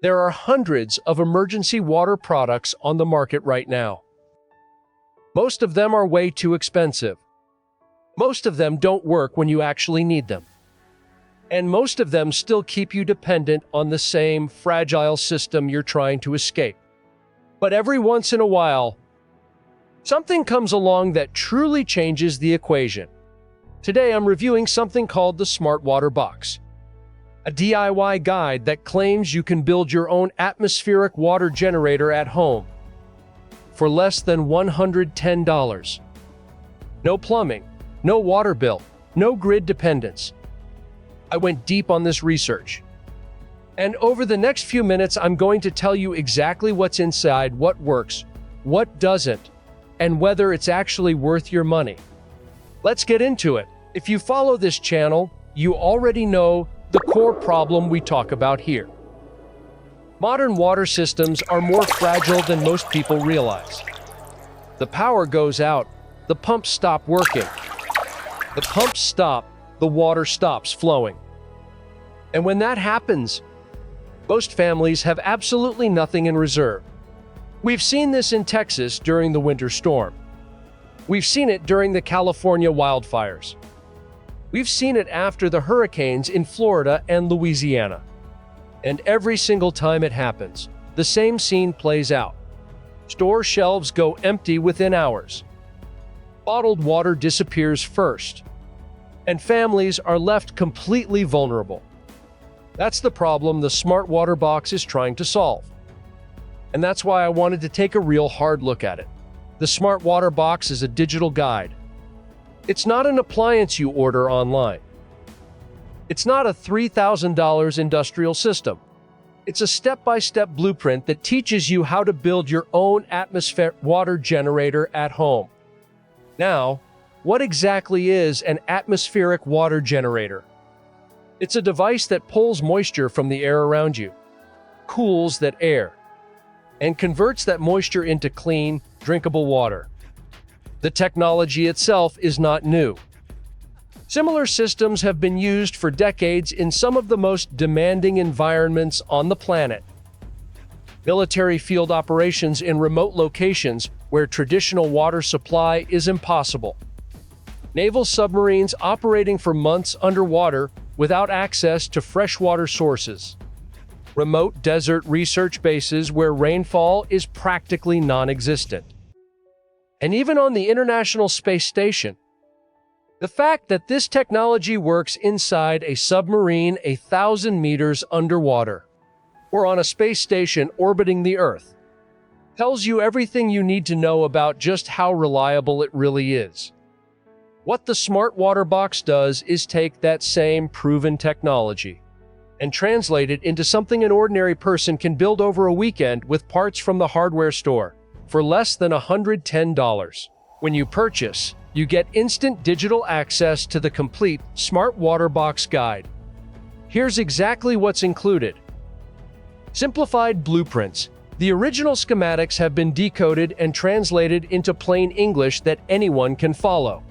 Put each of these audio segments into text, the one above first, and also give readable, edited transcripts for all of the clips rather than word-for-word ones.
There are hundreds of emergency water products on the market right now. Most of them are way too expensive. Most of them don't work when you actually need them. And most of them still keep you dependent on the same fragile system you're trying to escape. But every once in a while, something comes along that truly changes the equation. Today I'm reviewing something called the Smart Water Box, a DIY guide that claims you can build your own atmospheric water generator at home for less than $110. No plumbing, no water bill, no grid dependence. I went deep on this research. And over the next few minutes, I'm going to tell you exactly what's inside, what works, what doesn't, and whether it's actually worth your money. Let's get into it. If you follow this channel, you already know the core problem we talk about here. Modern water systems are more fragile than most people realize. The power goes out, the pumps stop working. The pumps stop, the water stops flowing. And when that happens, most families have absolutely nothing in reserve. We've seen this in Texas during the winter storm. We've seen it during the California wildfires. We've seen it after the hurricanes in Florida and Louisiana. And every single time it happens, the same scene plays out. Store shelves go empty within hours. Bottled water disappears first, and families are left completely vulnerable. That's the problem the Smart Water Box is trying to solve. And that's why I wanted to take a real hard look at it. The Smart Water Box is a digital guide. It's not an appliance you order online. It's not a $3,000 industrial system. It's a step-by-step blueprint that teaches you how to build your own atmospheric water generator at home. Now, what exactly is an atmospheric water generator? It's a device that pulls moisture from the air around you, cools that air, and converts that moisture into clean, drinkable water. The technology itself is not new. Similar systems have been used for decades in some of the most demanding environments on the planet. Military field operations in remote locations where traditional water supply is impossible. Naval submarines operating for months underwater without access to freshwater sources. Remote desert research bases where rainfall is practically non-existent. And even on the International Space Station. The fact that this technology works inside a submarine 1,000 meters underwater, or on a space station orbiting the Earth, tells you everything you need to know about just how reliable it really is. What the Smart Water Box does is take that same proven technology and translate it into something an ordinary person can build over a weekend with parts from the hardware store for less than $110. When you purchase, you get instant digital access to the complete Smart Water Box guide. Here's exactly what's included. Simplified blueprints. The original schematics have been decoded and translated into plain English that anyone can follow.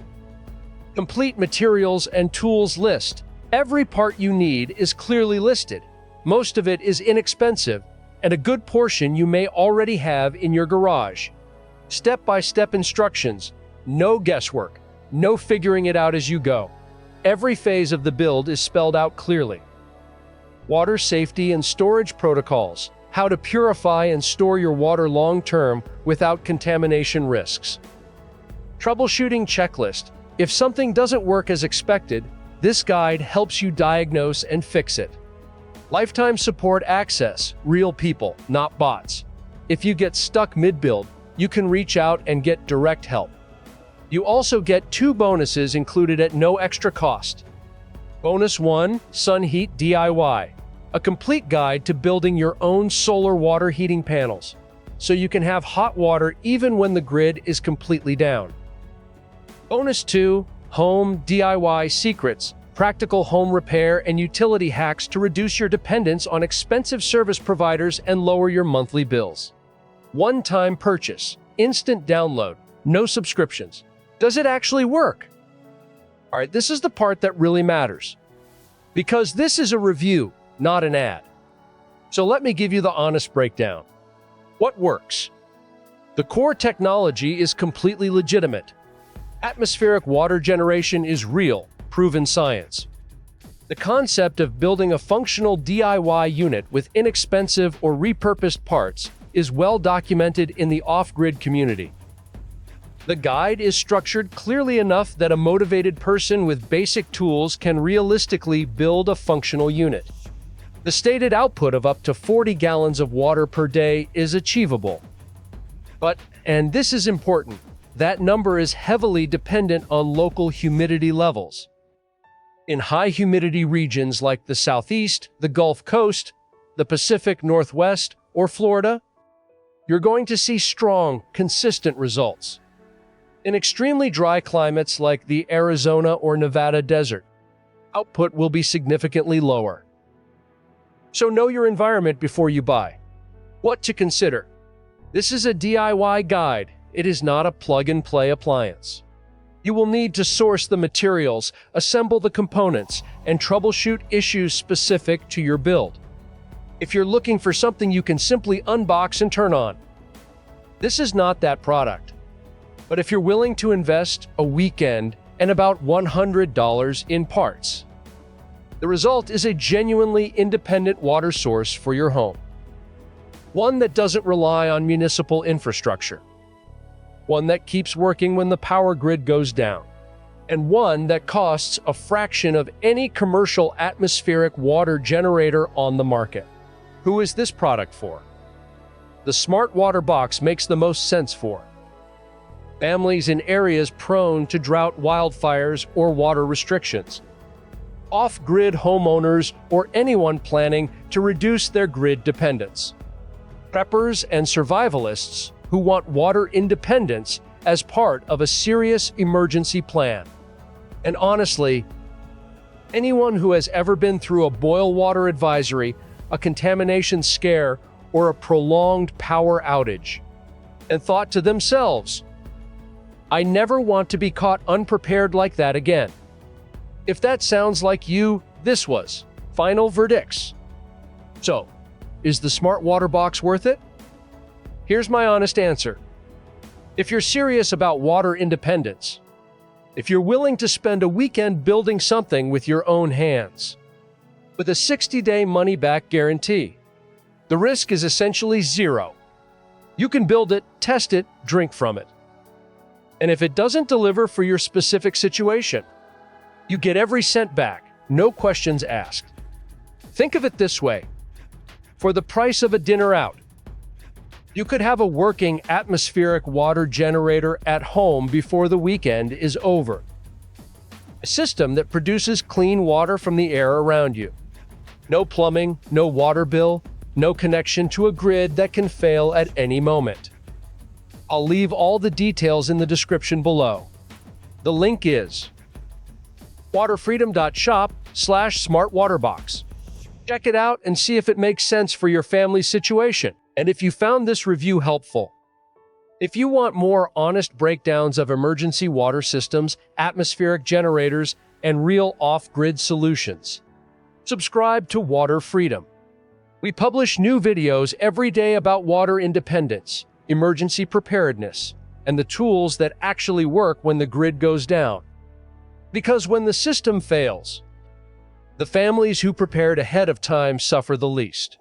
Complete materials and tools list. Every part you need is clearly listed. Most of it is inexpensive, and a good portion you may already have in your garage. Step-by-step instructions. No guesswork. No figuring it out as you go. Every phase of the build is spelled out clearly. Water safety and storage protocols. How to purify and store your water long-term without contamination risks. Troubleshooting checklist. If something doesn't work as expected, this guide helps you diagnose and fix it. Lifetime support access. Real people, not bots. If you get stuck mid-build, you can reach out and get direct help. You also get 2 bonuses included at no extra cost. Bonus 1, Sun Heat DIY. A complete guide to building your own solar water heating panels, so you can have hot water even when the grid is completely down. Bonus 2, Home DIY Secrets. Practical home repair and utility hacks to reduce your dependence on expensive service providers and lower your monthly bills. One-time purchase. Instant download. No subscriptions. Does it actually work? All right, this is the part that really matters. Because this is a review, not an ad. So let me give you the honest breakdown. What works? The core technology is completely legitimate. Atmospheric water generation is real, proven science. The concept of building a functional DIY unit with inexpensive or repurposed parts is well documented in the off-grid community. The guide is structured clearly enough that a motivated person with basic tools can realistically build a functional unit. The stated output of up to 40 gallons of water per day is achievable. But, and this is important, that number is heavily dependent on local humidity levels. In high humidity regions like the Southeast, the Gulf Coast, the Pacific Northwest, or Florida, you're going to see strong, consistent results. In extremely dry climates like the Arizona or Nevada desert, output will be significantly lower. So know your environment before you buy. What to consider? This is a DIY guide. It is not a plug-and-play appliance. You will need to source the materials, assemble the components, and troubleshoot issues specific to your build. If you're looking for something you can simply unbox and turn on, this is not that product. But if you're willing to invest a weekend and about $100 in parts, the result is a genuinely independent water source for your home. One that doesn't rely on municipal infrastructure. One that keeps working when the power grid goes down. And one that costs a fraction of any commercial atmospheric water generator on the market. Who is this product for? The Smart Water Box makes the most sense for families in areas prone to drought, wildfires, or water restrictions. Off-grid homeowners or anyone planning to reduce their grid dependence. Preppers and survivalists who want water independence as part of a serious emergency plan. And honestly, anyone who has ever been through a boil water advisory, a contamination scare, or a prolonged power outage, and thought to themselves, I never want to be caught unprepared like that again. If that sounds like you, this was Final Verdicts. So, is the Smart Water Box worth it? Here's my honest answer. If you're serious about water independence, if you're willing to spend a weekend building something with your own hands, with a 60-day money-back guarantee, the risk is essentially zero. You can build it, test it, drink from it. And if it doesn't deliver for your specific situation, you get every cent back, no questions asked. Think of it this way. For the price of a dinner out, you could have a working atmospheric water generator at home before the weekend is over. A system that produces clean water from the air around you. No plumbing, no water bill, no connection to a grid that can fail at any moment. I'll leave all the details in the description below. The link is waterfreedom.shop/smartwaterbox. Check it out and see if it makes sense for your family's situation, and if you found this review helpful. If you want more honest breakdowns of emergency water systems, atmospheric generators, and real off-grid solutions, subscribe to Water Freedom. We publish new videos every day about water independence, emergency preparedness, and the tools that actually work when the grid goes down. Because when the system fails, the families who prepared ahead of time suffer the least.